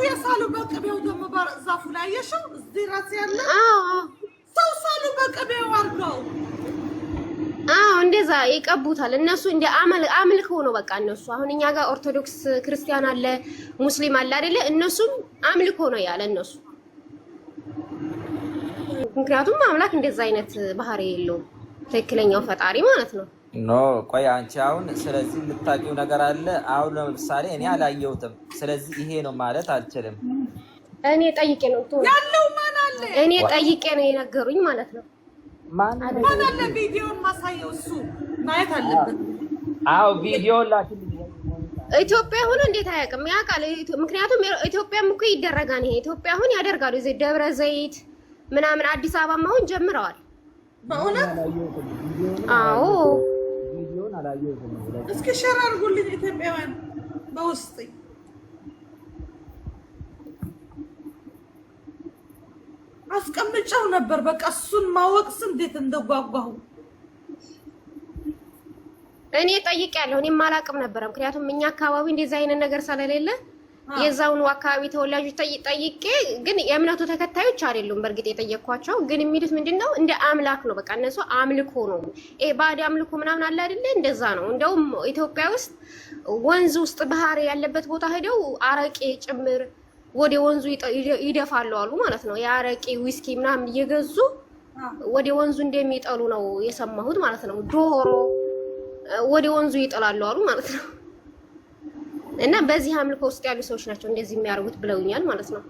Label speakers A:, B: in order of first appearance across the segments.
A: የሳሉ በቅቤው ደግሞ ዛፉ ላይ ያየሽው እዚህ ራስ ያለ ሰው ሳሉ በቅቤው አርገው
B: እንደዛ ይቀቡታል እነሱ እንደ አምልኮ ነው በቃ እነሱ አሁን እኛ ጋር ኦርቶዶክስ ክርስቲያን አለ ሙስሊም አለ አይደለ እነሱም አምልኮ ነው ያለ እነሱ ምክንያቱም አምላክ እንደዛ አይነት ባህሪ የለውም ትክክለኛው ፈጣሪ ማለት ነው
C: ኖ ቆይ አንቺ አሁን ስለዚህ የምታውቂው ነገር አለ አሁን ለምሳሌ እኔ አላየሁትም ስለዚህ ይሄ ነው ማለት አልችልም
B: እኔ ጠይቄ ነው
A: ያለው ማን አለ
B: እኔ ጠይቄ ነው የነገሩኝ ማለት ነው
C: ማን
A: አለ ቪዲዮን ማሳየው እሱ ማየት አለበት
C: አው ቪዲዮ ላኪልኝ
B: ኢትዮጵያ ሆኖ እንዴት አያውቅም ያውቃል ምክንያቱም ኢትዮጵያም እኮ ይደረጋል ይሄ ኢትዮጵያ አሁን ያደርጋሉ እዚህ ደብረ ዘይት ምናምን አዲስ አበባ ማሁን ጀምረዋል
A: በእውነት
B: አዎ
C: ቪዲዮን አላየሁትም
A: እስኪ ሸር አድርጉልኝ ኢትዮጵያውያን በውስጥ አስቀምጫው ነበር በቃ እሱን ማወቅስ እንዴት እንደጓጓሁ
B: እኔ ጠይቄያለሁ እኔ ማላቅም ነበር ምክንያቱም እኛ አካባቢ እንደዛ አይነት ነገር ስለሌለ የዛውን አካባቢ ተወላጆች ጠይቄ ግን የእምነቱ ተከታዮች አይደሉም በርግጥ የጠየኳቸው ግን የሚሉት ምንድነው እንደ አምላክ ነው በቃ እነሱ አምልኮ ነው ባዲ አምልኮ ምናምን አለ አይደለ እንደዛ ነው እንደውም ኢትዮጵያ ውስጥ ወንዝ ውስጥ ባህር ያለበት ቦታ ሄደው አረቄ ጭምር ወደ ወንዙ ይደፋሉ አሉ ማለት ነው ያረቄ ዊስኪ ምናምን እየገዙ ወደ ወንዙ እንደሚጠሉ ነው የሰማሁት ማለት ነው ዶሮ ወደ ወንዙ ይጠላሉ አሉ ማለት ነው እና በዚህ አምልኮ ውስጥ ያሉ ሰዎች ናቸው እንደዚህ የሚያርጉት ብለውኛል ማለት ነው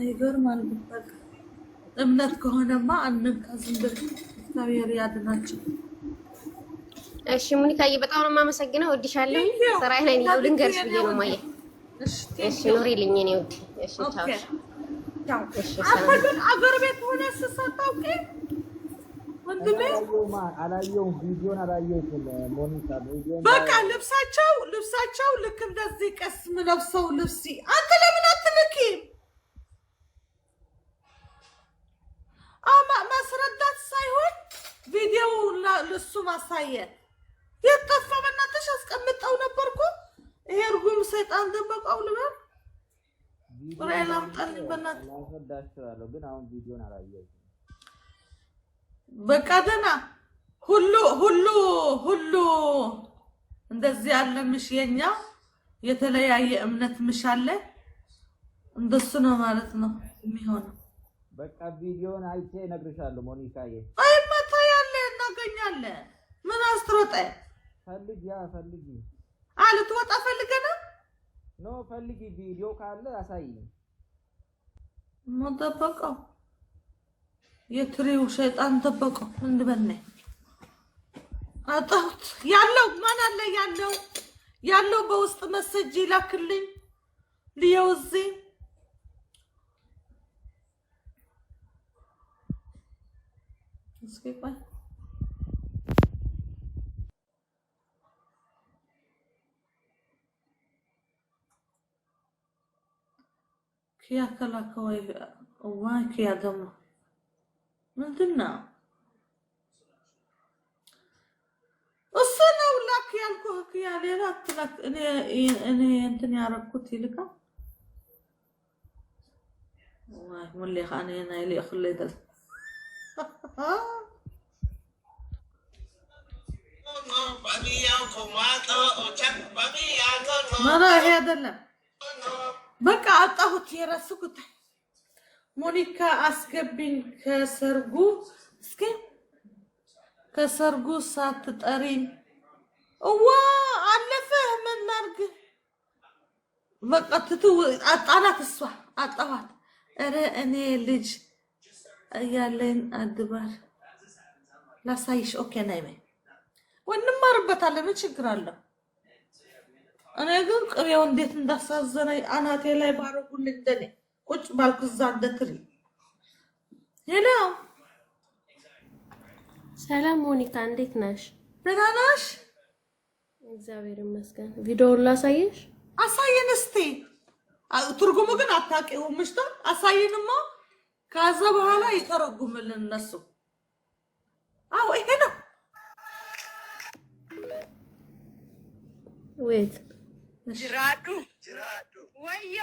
A: ይገርማል በቃ እምነት ከሆነማ አንካዝም በእግዚአብሔር ያድናቸው
B: እሺ ሙኒካዬ በጣም ነው የማመሰግነው እወድሻለሁ ስራዬ ላይ ነው ልንገርሽ ብዬ ነው ማየ እሺ ኑሪልኝ እኔ ወድ እሺ ቻው
A: ቻው አሁን አገር ቤት ሆነ ስሰጣውቂ ወንድሜ
C: አላየሁም ቪዲዮን አላየሁትም ሞኒካ ቪዲዮን
A: በቃ ልብሳቸው ልክ እንደዚህ ቀስ ምለብሰው ልብሲ አንተ ለምን አትልኪም ማስረዳት ሳይሆን ቪዲዮ ለሱ ማሳየት የጠፋ በእናትሽ አስቀምጠው ነበርኩ ይሄ እርጉም ሰይጣን ደበቀው ልበል ራይላም ጠን በእናትሽ
C: ላስረዳሽዋለሁ ግን አሁን ቪዲዮን አላየሁትም
A: በቃ ደህና ሁሉ እንደዚህ ያለ ምሽ የኛ የተለያየ እምነት ምሽ አለ እንደሱ ነው ማለት ነው የሚሆነው
C: በቃ ቪዲዮን አይቼ እነግርሻለሁ ሞኒካዬ
A: አይመታ ያለ እናገኛለን ምን አስትሮጠ
C: ፈልጊ
A: አልትወጣ ፈልገና
C: ኖ ፈልጊ ቪዲዮ ካለ አሳይኝ
A: መጠበቀው የትሪው ሸይጣን ተበቀው እንድበነ አጣሁት ያለው ማን አለ ያለው በውስጥ መሰጅ ይላክልኝ ሊየውዚ እስኪ ቆይ ኪያ ከላከወይ ዋይ ኪያ ደግሞ ምንድነው እሱ ነው ላክ ያልኩህ ኪያ ሌላ አትላክ እኔ እንትን ያረኩት ይልካ ዋይ ወላሂ እኔ ናይሊ እخليت ما هي አይደለም በቃ አጣሁት የራስኩት ሞኒካ አስገብኝ ከሰርጉ ሳትጠሪኝ አለፈ ምን ላድርግ በቃ አጣናት እሷ አጣኋት ኧረ እኔ ልጅ እያለኝ አድባር ላሳይሽ ኦኬ ናይመ ወንማርበታለን ምን ችግር አለው እኔ ግን ቅቤው እንዴት እንዳሳዘነኝ አናቴ ላይ ባረጉልኝ እንደኔ ቁጭ ባልኩ እዛ እንደትሪ ሄሎ
B: ሰላም ሞኒካ እንዴት ነሽ
A: ደህና ነሽ
B: እግዚአብሔር ይመስገን ቪዲዮውን ላሳይሽ
A: አሳየን እስቲ ትርጉሙ ግን አታውቂውም ምሽታ አሳየንማ ከዛ በኋላ ይተረጉምልን እነሱ አው ይሄ ነው
B: wait
D: ጅራዱ ወዮ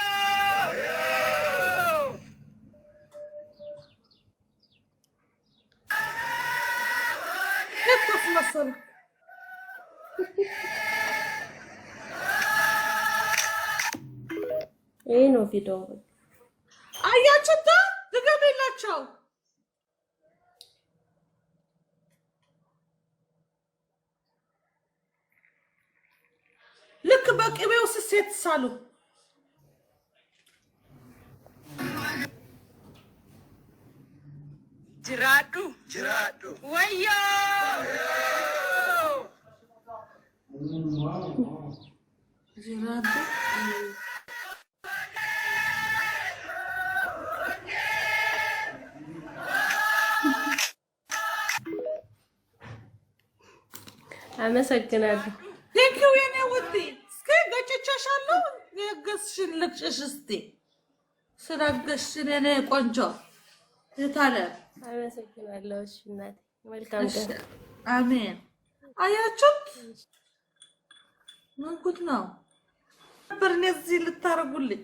A: كيف مصر
E: ይሄ ነው ቪዲዮ።
A: አያችሁት? ድገሜላቸው። ልክ በቅቤው ስሴት ሳሉ
D: ጅራዱ ወዮ
A: ጅራዱ
E: አመሰግናለሁ።
A: ቴንኪው የኔ ውዴ። እስኪ ገጭቻሻለሁ። የገስሽን ልቅጭሽ እስቲ ስላገስሽን የኔ ቆንጆ የታለ
E: አመሰግናለሁ። እሺ እናቴ መልካም ቀን።
A: አሜን። አያችሁት? ምን ጉድ ነው ነበር እዚህ ልታረጉልኝ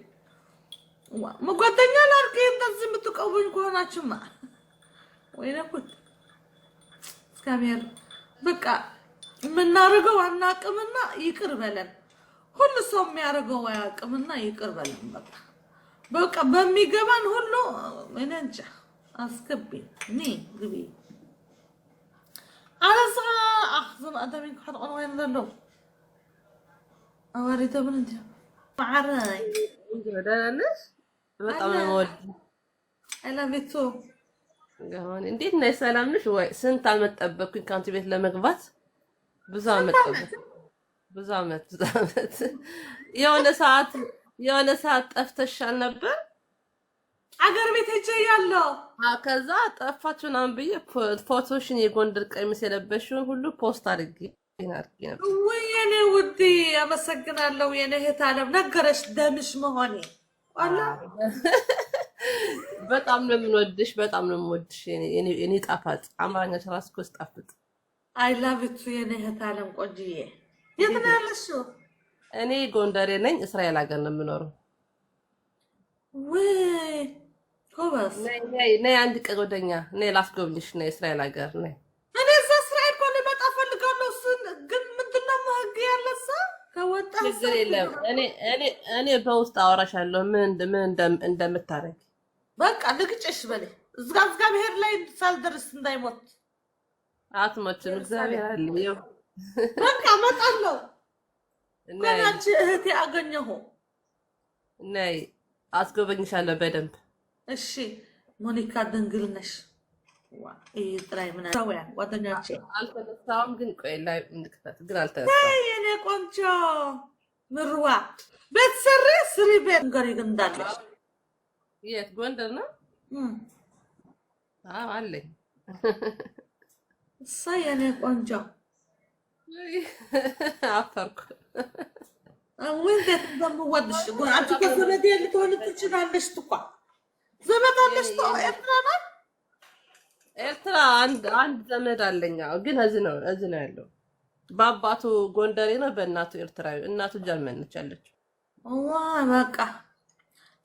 A: ጓደኛ ላድርግ። እንደዚህ የምትቀቡኝ ከሆናችሁማ ወይኔ ጉድ። እስካሚያር በቃ የምናደርገው አናቅምና ይቅር በለን። ሁሉ ሰው የሚያደርገው አያቅምና ይቅር በለን። በቃ በሚገባን ሁሉ እኔ እንጃ አስገቢ ኒ ግቢ አለዛ አኽዘም አደሚን ከሐድ ወይን ዘለው አዋሪተ ምን እንት ማዕራይ
E: ደህናነሽ? በጣም ነው ወድ
A: አላቤቱ
E: ጋውን እንዴት ነሽ? ሰላም ነሽ ወይ? ስንት አመት ጠበቅኩኝ ካንቺ ቤት ለመግባት። ብዙ አመት ጠበቅኩ። ብዙ አመት የሆነ ሰዓት ጠፍተሻል ነበር።
A: አገር ቤት ሄጄ ያለው
E: ከዛ ጠፋችሁ ምናምን ብዬ ፎቶሽን የጎንደር ቀሚስ የለበሽውን ሁሉ ፖስት አድርጌ ነበር።
A: ወይኔ ውዴ አመሰግናለሁ። የኔ እህት አለም ነገረሽ ደምሽ መሆኔ አላ
E: በጣም ነው የምንወድሽ፣ በጣም ነው የምወድሽ የኔ ጣፋጭ አማርኛሽ ራስ እኮ ስጣፍጥ።
A: አይ ላቭ ዩ የኔ እህት አለም ቆንጆዬ። የት ነው ያለሽው?
E: እኔ ጎንደሬ ነኝ፣ እስራኤል ሀገር ነው የምኖረው።
A: ወይ ኮባስ
E: ነይ አንድ ቀን ወደኛ ነይ ላስጎብኝሽ። ነይ እስራኤል ሀገር ነይ።
A: እኔ እዛ እስራኤል እኮ ልመጣ ፈልጋለሁ። እሱን ግን ምንድን ነው ህግ ያለሳ ከወጣ
E: ችግር የለም። እኔ በውስጥ አወራሻለሁ ምን እንደምታረግ።
A: በቃ ልግጭሽ በለ እዝጋ ብሄር ላይ ሳልደርስ እንዳይሞት።
E: አትሞችም፣ እግዚአብሔር አለ። ይኸው
A: በቃ እመጣለሁ። ከናንቺ እህቴ አገኘሁ።
E: ነይ አስጎበኝሻለሁ በደንብ።
A: እሺ ሞኒካ ድንግል ነሽ? ጥራይ ምን ሰውያ ጓደኛቼ
E: አልተነሳሁም፣ ግን ቆይ ላይ እንድክታት ግን አልተነሳሁም።
A: የኔ ቆንጆ ምርዋ ቤት ስሪ ቤት ገሪ እንዳለሽ
E: የት ጎንደር ነው? አዎ አለኝ።
A: እሳ የኔ ቆንጆ
E: አፈርኩ።
A: ወንዴት እንደምወድሽ አንቺ ከዘመዴ ልትሆን ትችላለሽ። ትኳ ዘመድ አለሽ? ኤርትራ ናት?
E: ኤርትራ አንድ ዘመድ አለኝ፣ ግን እዚህ ነው ያለው። በአባቱ ጎንደሬ ነው፣ በእናቱ ኤርትራዊ። እናቱ ጀርመን ነች ያለችው።
A: ዋይ በቃ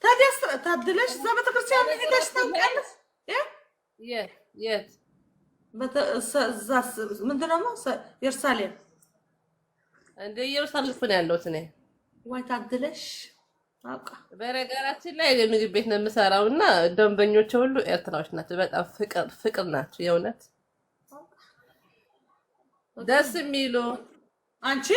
A: ታዲያ ታድለሽ። እዛ ቤተክርስቲያን ሄደሽ ታውቂያለሽ?
E: የት
A: ምንድን ነው ኢየሩሳሌም?
E: እንደ ኢየሩሳሌም ነው ያለሁት እኔ።
A: ወይ ታድለሽ። በቃ
E: በነገራችን ላይ ምግብ ቤት ነው የምሰራው እና ደንበኞቼ ሁሉ ኤርትራዎች ናቸው። በጣም ፍቅር ናቸው የእውነት ደስ የሚሉ።
A: አንቺ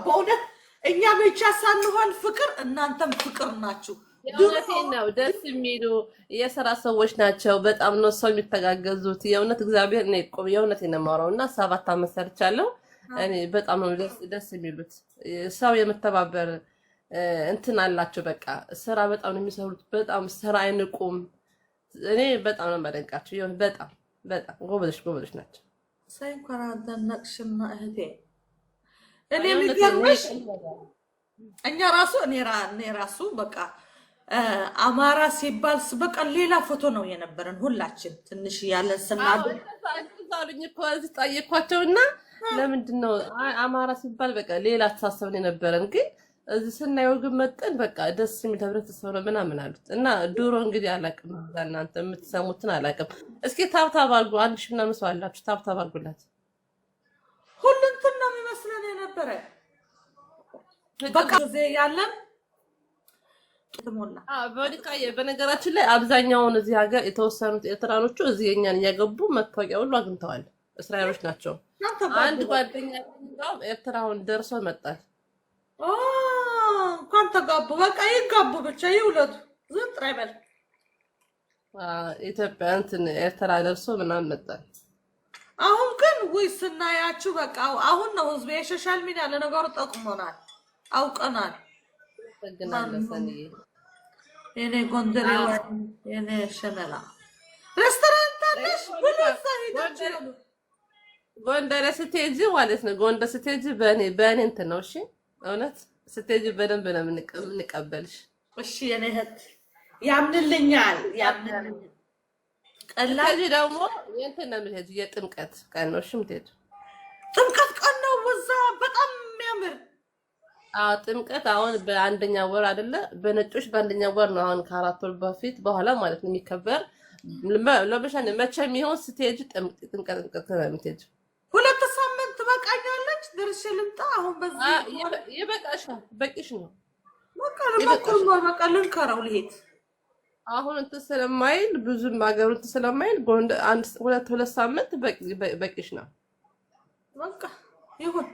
A: በእውነት እኛ ብቻ ሳንሆን ፍቅር፣ እናንተም ፍቅር ናችሁ።
E: የእውነቴን ነው። ደስ የሚሉ የስራ ሰዎች ናቸው። በጣም ነው ሰው የሚተጋገዙት። የእውነት እግዚአብሔር እኔ የእውነቴን ነው የማወራው እና 7 አመት ሰርቻለሁ። እኔ በጣም ነው ደስ የሚሉት። ሰው የመተባበር እንትን አላቸው። በቃ ስራ በጣም ነው የሚሰሩት። በጣም ስራ አይንቁም። እኔ በጣም ነው የማደንቃቸው። ይሁን በጣም ጎበዞች ናቸው።
A: ሳይ እንኳን አደነቅሽና እህቴ። እኔ የሚገርምሽ እኛ ራሱ እኔ ራሱ በቃ አማራ ሲባል በቃ ሌላ ፎቶ ነው የነበረን ሁላችን። ትንሽ ያለ ስናዱ
E: አሉኝ እኮ እዚህ ጠየኳቸውና ለምንድን ነው አማራ ሲባል በቃ ሌላ አስተሳሰብ የነበረን ግን እዚህ ስናየው ግን መጠን በቃ ደስ የሚል ህብረተሰብ ነው ምናምን አሉት እና ድሮ እንግዲህ አላውቅም እናንተ የምትሰሙትን አላውቅም። እስኪ ታብታብ አድርጉ። 1000 ምናምን ሰው አላችሁ ታብታብ አድርጉላት።
A: ሁሉንትን ነው የሚመስለን የነበረ በቃ እዚህ ያለን ተሞላ።
E: በነገራችን ላይ አብዛኛውን እዚህ ሀገር የተወሰኑት ኤርትራኖቹ እዚህ የኛን እያገቡ መታወቂያ ሁሉ አግኝተዋል። እስራኤሎች ናቸው። አንድ ጓደኛ ጋር ኤርትራውን ደርሶ መጣል።
A: እንኳን ተጋቡ በቃ ይጋቡ ብቻ ይውለዱ ዝም ጥራይበል
E: ኢትዮጵያ እንትን ኤርትራ ደርሶ ምናምን መጣል።
A: አሁን ግን ወይ ስናያችሁ በቃ አሁን ነው ህዝብ የሶሻል ሚዲያ ለነገሩ ጠቅሞናል አውቀናል። የኔ ጎንደር የኔ ሸመላ ሬስቶራንት አለሽ ብለሳ ሄዳችሁ
E: ጎንደር ስትሄጂ ማለት ነው። ጎንደር ስትሄጂ በእኔ እንትን ነው። እሺ እውነት ስትሄጂ በደንብ ነው የምንቀበልሽ።
A: እሺ የኔ እህት ያምንልኛል። ቀላል
E: ደግሞ የእንትን ነው የምትሄጂው የጥምቀት ቀን ነው። እሺ የምትሄጂው
A: ጥምቀት ቀን ነው። በዛ በጣም የሚያምር
E: ጥምቀት አሁን በአንደኛ ወር አይደለ? በነጮች በአንደኛ ወር ነው። አሁን ከ4 ወር በፊት በኋላ ማለት ነው የሚከበር ለበሻን መቼም ይሆን ስትሄጂ ጥምቀት ነው የምትሄጂው።
A: 2 ሳምንት በቃኛለች ደርሼ ልምጣ። አሁን በዚህ
E: ይበቃሻል። በቂሽ ነው
A: በቃ ልንከረው ልሄድ
E: አሁን እንትን ስለማይል ብዙም ሀገሩ እንትን ስለማይል ጎንደር 1-2 ሳምንት በቂሽ ነው።
A: በቃ ይሁን